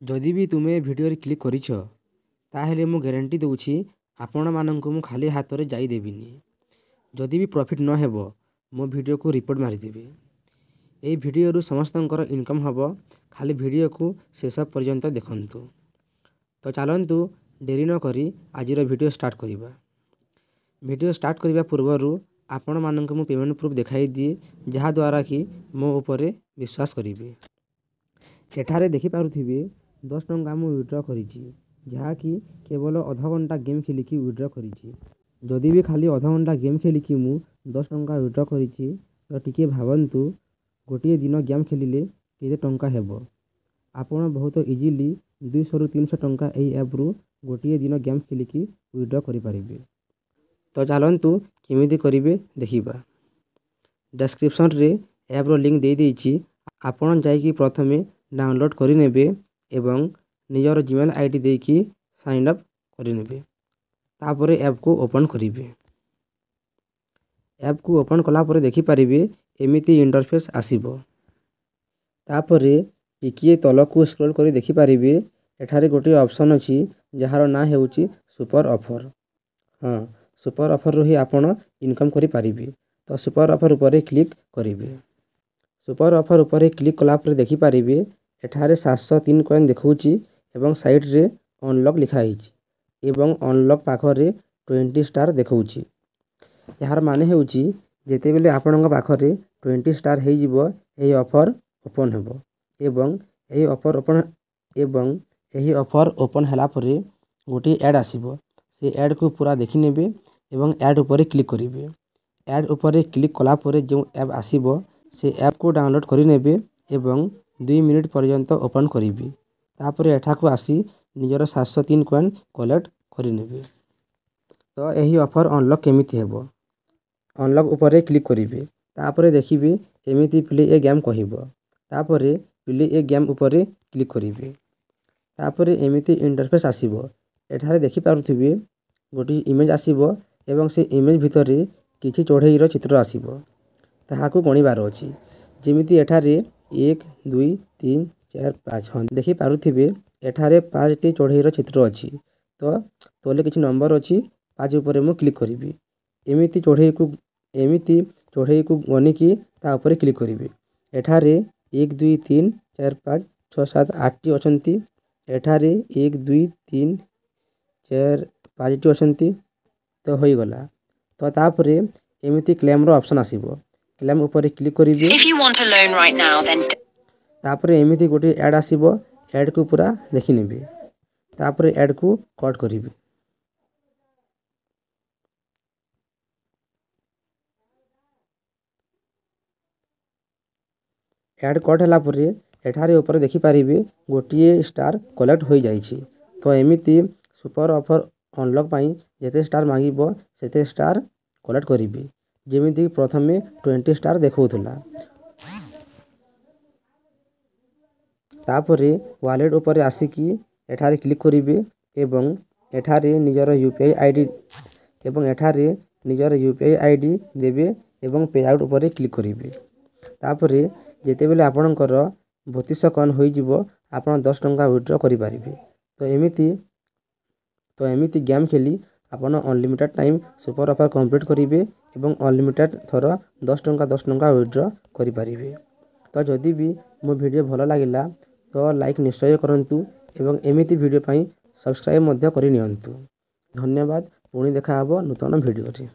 जदि भी तुम्हें वीडियो क्लिक करिछ ताहेले मु ग्यारंटी दूची आपण मानक मु खाली हाथ में जाई देबिनी। जदि भी प्रॉफिट न हेबो मो वीडियो को रिपोर्ट मारिदेबी। एई वीडियो रु समस्तंकर इनकम हबो, खाली वीडियो को शेष पर्यंत देखंतु। तो चलंतु डेरी न करी आजिर वीडियो स्टार्ट करिबा। वीडियो स्टार्ट करिबा पूर्वरु आपण मानक मु पेमेंट प्रूफ देखाई दिए, जहा द्वारा कि मो ऊपर विश्वास करिवे। एठारे देखि पारुथिबे 10 टंका मु विड्रॉ करिछि, जहा कि केवल आधा घंटा गेम खेलिकी विड्रॉ करिछि। जदि भी खाली आधा घंटा गेम खेलिकी मु 10 टंका विड्रॉ करिछि तो टिके भाबंतु गोटे दिन गेम खेलिले केते टंका हेबो। आपण बहुत इजीली 200 रु 300 टंका एई ऐप रु गोटे दिन गेम खेलिकी विड्रॉ करि परिबे। तो चलंतु केमिति करिवे देखिबा। डिस्क्रिप्शन रे ऐप रो लिंक दे देछि, आपण जाईकी प्रथमे डाउनलोड करि नेबे एवं निजर जीमेल आईडी देकी साइन अप करि नेबे। तापरे ऐप को ओपन करिवे। ऐप को ओपन कला परे देखि परिबे एमिति इंटरफेस आसीबो। तापरे टिकिए तलकू स्क्रॉल करि देखि परिबे एठारे गोटे ऑप्शन अछि जहार ना हेउची सुपर ऑफर। हां, सुपर ऑफर रही आपण इनकम करि परिबे। तो सुपर ऑफर ऊपर क्लिक करिवे। सुपर ऑफर ऊपर क्लिक कला परे देखि परिबे एठारे 703 कॉइन देखौची एवं साइड रे अनलॉक लिखा हिची एवं अनलॉक पाखरे 20 स्टार देखौची। यार माने हेउची जेते बेले आपनक पाखरे 20 स्टार हेइ जिवो एही ऑफर ओपन हेबो एवं एही ऑफर ओपन हला परे गोटे ऐड आसीबो। से ऐड को पूरा देखि नेबे एवं ऐड ऊपर क्लिक करिवे। ऐड ऊपर क्लिक कला परे जो ऐप आसीबो से ऐप को डाउनलोड करि नेबे एवं 2 मिनिट पर्यंत ओपन करिवे। तापरे एठा को आसी निजर 703 कॉइन कलेक्ट करि नेबे। तो एही ऑफर अनलॉक केमिति हेबो। अनलॉक ऊपर क्लिक करिवे। तापरे देखिबे एमिति प्ले ए गेम कहिबो। तापरे प्ले ए गेम ऊपर क्लिक करिवे। तापरे एमिति इंटरफेस आसीबो। एठारे देखि पारुथिबे गोटी इमेज आसीबो एवं से इमेज भितरे किछि चोढेईर चित्र आसीबो। ताहाकू गणिबार अछि। जेमिति एठारे 1 2 3 4 5 देखि पारुथिबे एठारे 5 टी चोढेईर चित्र अछि। तो तोले किछि नंबर अछि, 5 ऊपर मु क्लिक करिवे। एमिति चोढेई को गनिकी ता ऊपर क्लिक करिवे। एठारे 1 2 3 4 5 6 7 8 टी अछंती। एठारे 1 2 3 4 5 टी अछंती। तो होई गला। तो तापरे एमिति क्लेम रो ऑप्शन आसीबो। क्लेम ऊपर क्लिक करिवे। तापरे एमिति गोटे ऐड आसीबो। ऐड को पूरा देखि नेबे। तापरे ऐड को कट करिवे। ऐड कट हला परे एठारे ऊपर देखि पारिबे गोटिए स्टार कलेक्ट होई जाईछि। तो एमिति सुपर ऑफर अनलॉक पाई जेते स्टार मांगीबो सेते स्टार कलेक्ट करिवे। जेमिति प्रथमे 20 स्टार देखौथला। तापरे वॉलेट ऊपर आसिकी एठारे क्लिक करिवे एवं एठारे निजर यूपीआई आईडी देबे एवं पे आउट ऊपर क्लिक करिवे। तापरे जेते बेले आपनकर 32 कॉइन होई जिवो आपन 10 टंका विथड्रॉ करि पारिबे। तो एमिति गेम खेली आपन unlimited time super offer complete करिवे एवं अनलिमिटेड थरो 10 टंका विथड्रॉ करि पारिबे। तो जदि भी मो वीडियो भलो लागिला तो लाइक निश्चय करंतु एवं एमिति वीडियो पाई सब्सक्राइब मध्य करि नियंतु। धन्यवाद। पुणी देखा हबो नूतन वीडियो रे।